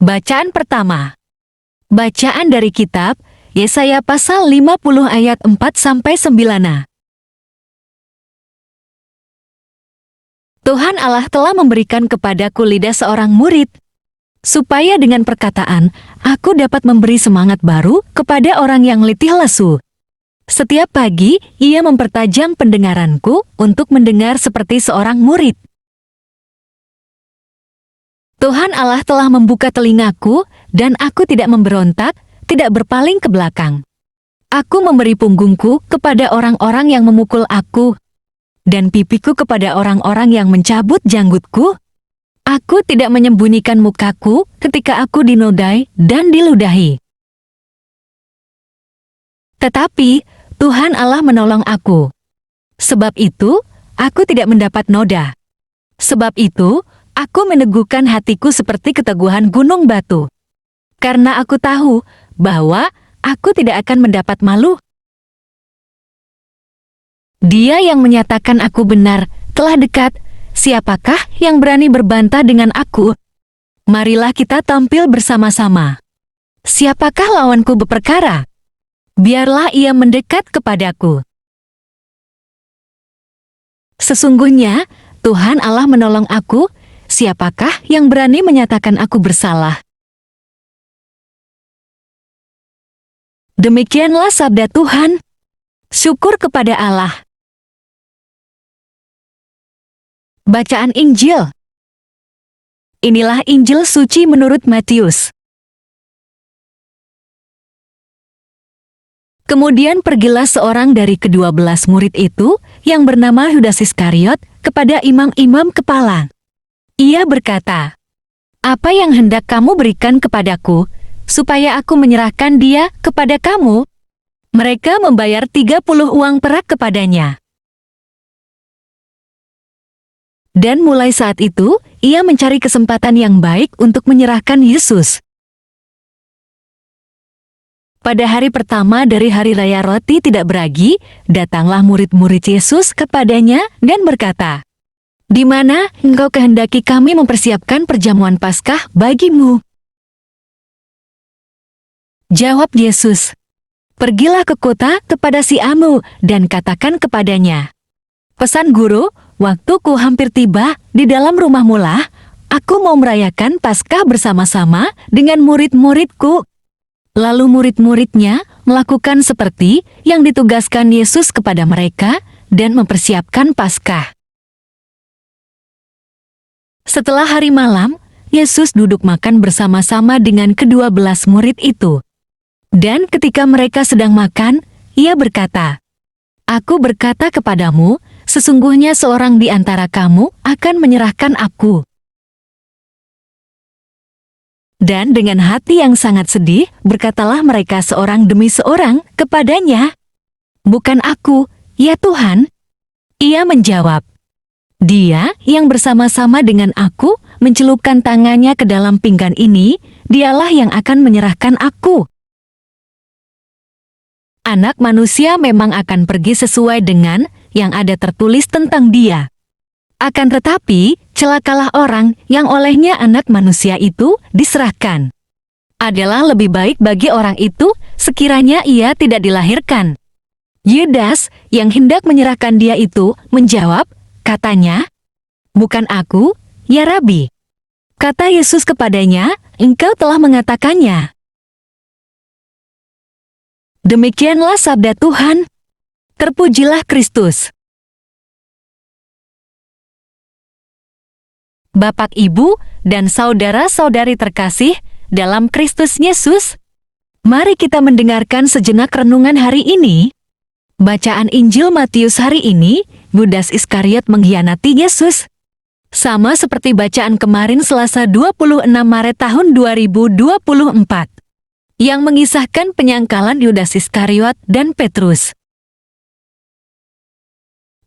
Bacaan pertama. Bacaan dari kitab Yesaya pasal 50 ayat 4-9. Tuhan Allah telah memberikan kepadaku lidah seorang murid, supaya dengan perkataan, aku dapat memberi semangat baru kepada orang yang letih lesu. Setiap pagi, ia mempertajam pendengaranku untuk mendengar seperti seorang murid. Tuhan Allah telah membuka telingaku, dan aku tidak memberontak, tidak berpaling ke belakang. Aku memberi punggungku kepada orang-orang yang memukul aku, dan pipiku kepada orang-orang yang mencabut janggutku. Aku tidak menyembunyikan mukaku ketika aku dinodai dan diludahi. Tetapi Tuhan Allah menolong aku. Sebab itu, aku tidak mendapat noda. Sebab itu, aku meneguhkan hatiku seperti keteguhan gunung batu. Karena aku tahu bahwa aku tidak akan mendapat malu. Dia yang menyatakan aku benar telah dekat. Siapakah yang berani berbantah dengan aku? Marilah kita tampil bersama-sama. Siapakah lawanku berperkara? Biarlah ia mendekat kepadaku. Sesungguhnya, Tuhan Allah menolong aku. Siapakah yang berani menyatakan aku bersalah? Demikianlah sabda Tuhan. Syukur kepada Allah. Bacaan Injil. Inilah Injil suci menurut Matius. Kemudian pergilah seorang dari ke-12 murid itu, yang bernama Yudas Iskariot, kepada imam-imam kepala. Ia berkata, "Apa yang hendak kamu berikan kepadaku, supaya aku menyerahkan dia kepada kamu?" Mereka membayar 30 uang perak kepadanya. Dan mulai saat itu, ia mencari kesempatan yang baik untuk menyerahkan Yesus. Pada hari pertama dari hari raya roti tidak beragi, datanglah murid-murid Yesus kepadanya dan berkata, "Di mana engkau kehendaki kami mempersiapkan perjamuan Paskah bagimu?" Jawab Yesus, "Pergilah ke kota kepada si Amu dan katakan kepadanya, 'Pesan guru, waktuku hampir tiba, di dalam rumahmu lah, aku mau merayakan Paskah bersama-sama dengan murid-muridku.'" Lalu murid-muridnya melakukan seperti yang ditugaskan Yesus kepada mereka dan mempersiapkan Paskah. Setelah hari malam, Yesus duduk makan bersama-sama dengan ke-12 murid itu. Dan ketika mereka sedang makan, ia berkata, "Aku berkata kepadamu, sesungguhnya seorang di antara kamu akan menyerahkan aku." Dan dengan hati yang sangat sedih, berkatalah mereka seorang demi seorang kepadanya, "Bukan aku, ya Tuhan." Ia menjawab, "Dia yang bersama-sama dengan aku mencelupkan tangannya ke dalam pinggan ini, dialah yang akan menyerahkan aku. Anak manusia memang akan pergi sesuai dengan yang ada tertulis tentang dia. Akan tetapi, celakalah orang yang olehnya anak manusia itu diserahkan. Adalah lebih baik bagi orang itu sekiranya ia tidak dilahirkan." Yudas yang hendak menyerahkan dia itu menjawab, katanya, "Bukan aku, ya Rabi." Kata Yesus kepadanya, "Engkau telah mengatakannya." Demikianlah sabda Tuhan. Terpujilah Kristus. Bapak, Ibu, dan saudara-saudari terkasih dalam Kristus Yesus, mari kita mendengarkan sejenak renungan hari ini. Bacaan Injil Matius hari ini, Yudas Iskariot mengkhianati Yesus. Sama seperti bacaan kemarin Selasa 26 Maret tahun 2024, yang mengisahkan penyangkalan Yudas Iskariot dan Petrus.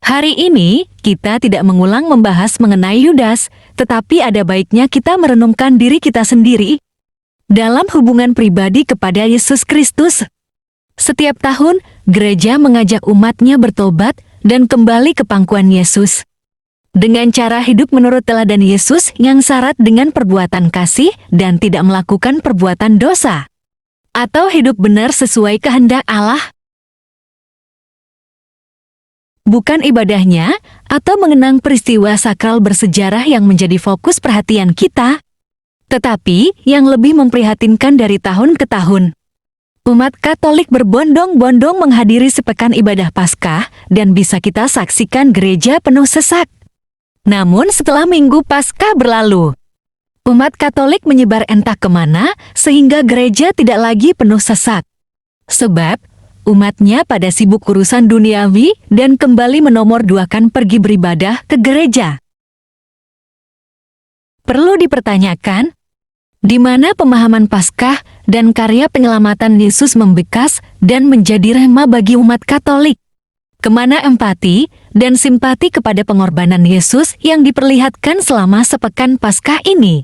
Hari ini, kita tidak mengulang membahas mengenai Yudas, tetapi ada baiknya kita merenungkan diri kita sendiri dalam hubungan pribadi kepada Yesus Kristus. Setiap tahun, gereja mengajak umatnya bertobat dan kembali ke pangkuan Yesus. Dengan cara hidup menurut teladan Yesus yang syarat dengan perbuatan kasih dan tidak melakukan perbuatan dosa. Atau hidup benar sesuai kehendak Allah. Bukan ibadahnya atau mengenang peristiwa sakral bersejarah yang menjadi fokus perhatian kita, tetapi yang lebih memprihatinkan dari tahun ke tahun. Umat Katolik berbondong-bondong menghadiri sepekan ibadah Paskah dan bisa kita saksikan gereja penuh sesak. Namun setelah Minggu Paskah berlalu, umat Katolik menyebar entah kemana sehingga gereja tidak lagi penuh sesak. Sebab umatnya pada sibuk urusan duniawi dan kembali menomorduakan pergi beribadah ke gereja. Perlu dipertanyakan, di mana pemahaman Paskah dan karya penyelamatan Yesus membekas dan menjadi rema bagi umat Katolik? Kemana empati dan simpati kepada pengorbanan Yesus yang diperlihatkan selama sepekan Paskah ini?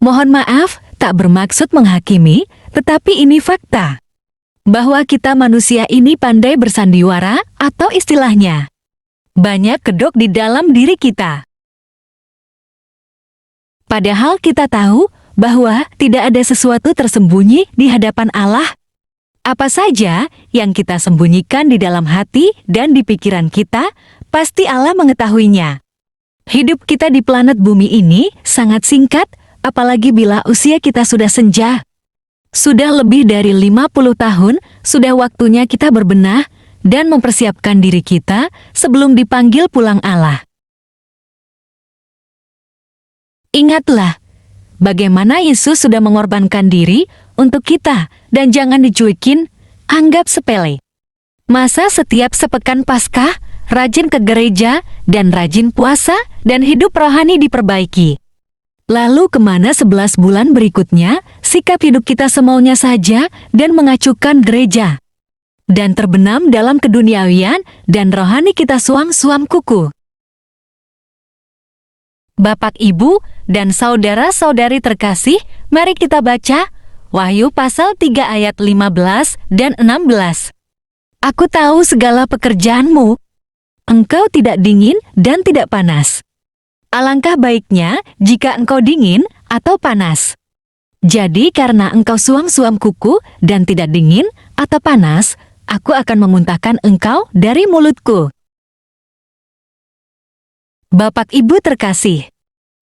Mohon maaf, tak bermaksud menghakimi, tetapi ini fakta. Bahwa kita manusia ini pandai bersandiwara atau istilahnya, banyak kedok di dalam diri kita. Padahal kita tahu bahwa tidak ada sesuatu tersembunyi di hadapan Allah. Apa saja yang kita sembunyikan di dalam hati dan di pikiran kita, pasti Allah mengetahuinya. Hidup kita di planet bumi ini sangat singkat, apalagi bila usia kita sudah senja. Sudah lebih dari 50 tahun, sudah waktunya kita berbenah dan mempersiapkan diri kita sebelum dipanggil pulang Allah. Ingatlah, bagaimana Yesus sudah mengorbankan diri untuk kita, dan jangan dicuekin, anggap sepele. Masa setiap sepekan Paskah, rajin ke gereja, dan rajin puasa, dan hidup rohani diperbaiki. Lalu kemana 11 bulan berikutnya, sikap hidup kita semaunya saja, dan mengacuhkan gereja. Dan terbenam dalam keduniawian, dan rohani kita suam-suam kuku. Bapak, Ibu, dan saudara-saudari terkasih, mari kita baca Wahyu pasal 3 ayat 15 dan 16. Aku tahu segala pekerjaanmu. Engkau tidak dingin dan tidak panas. Alangkah baiknya jika engkau dingin atau panas. Jadi karena engkau suam-suam kuku dan tidak dingin atau panas, aku akan memuntahkan engkau dari mulutku. Bapak Ibu terkasih,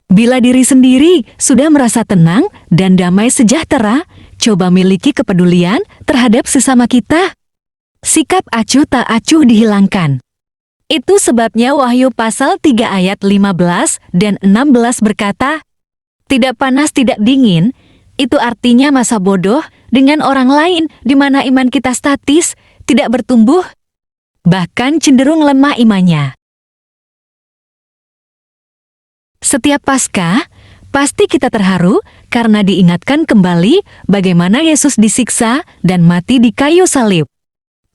bila diri sendiri sudah merasa tenang dan damai sejahtera, coba miliki kepedulian terhadap sesama kita. Sikap acuh tak acuh dihilangkan. Itu sebabnya Wahyu pasal 3 ayat 15 dan 16 berkata, tidak panas tidak dingin, itu artinya masa bodoh dengan orang lain di mana iman kita statis, tidak bertumbuh, bahkan cenderung lemah imannya. Setiap Paskah, pasti kita terharu karena diingatkan kembali bagaimana Yesus disiksa dan mati di kayu salib.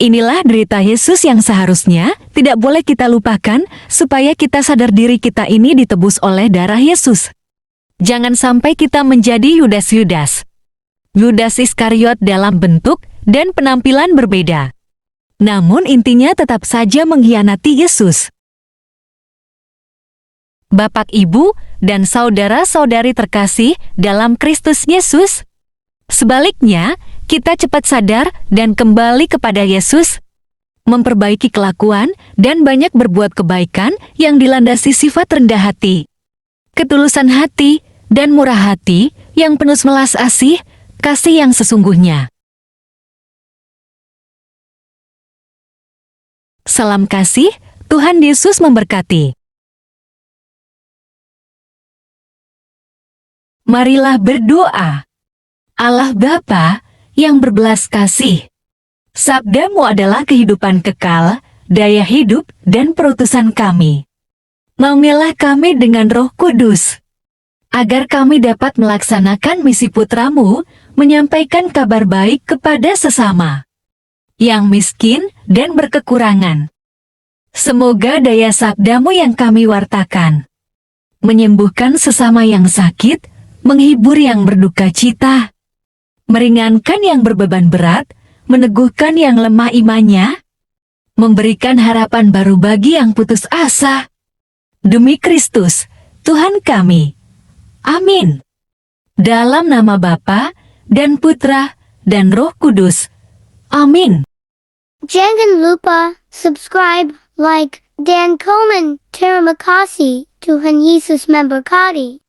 Inilah derita Yesus yang seharusnya tidak boleh kita lupakan supaya kita sadar diri kita ini ditebus oleh darah Yesus. Jangan sampai kita menjadi Yudas-Yudas. Yudas Iskariot dalam bentuk dan penampilan berbeda. Namun intinya tetap saja mengkhianati Yesus. Bapak, Ibu, dan saudara-saudari terkasih dalam Kristus Yesus. Sebaliknya, kita cepat sadar dan kembali kepada Yesus, memperbaiki kelakuan dan banyak berbuat kebaikan yang dilandasi sifat rendah hati, ketulusan hati, dan murah hati yang penuh melas asih, kasih yang sesungguhnya. Salam kasih, Tuhan Yesus memberkati. Marilah berdoa. Allah Bapa yang berbelas kasih, sabda-Mu adalah kehidupan kekal, daya hidup, dan perutusan kami. Naungilah kami dengan Roh Kudus, agar kami dapat melaksanakan misi Putra-Mu, menyampaikan kabar baik kepada sesama yang miskin dan berkekurangan. Semoga daya sabda-Mu yang kami wartakan menyembuhkan sesama yang sakit, menghibur yang berduka cita, meringankan yang berbeban berat, meneguhkan yang lemah imannya, memberikan harapan baru bagi yang putus asa, Demi Kristus, Tuhan kami. Amin. Dalam nama Bapa dan Putra dan Roh Kudus. Amin. Jangan lupa subscribe, like, dan komen. Terima kasih. Tuhan Yesus memberkati.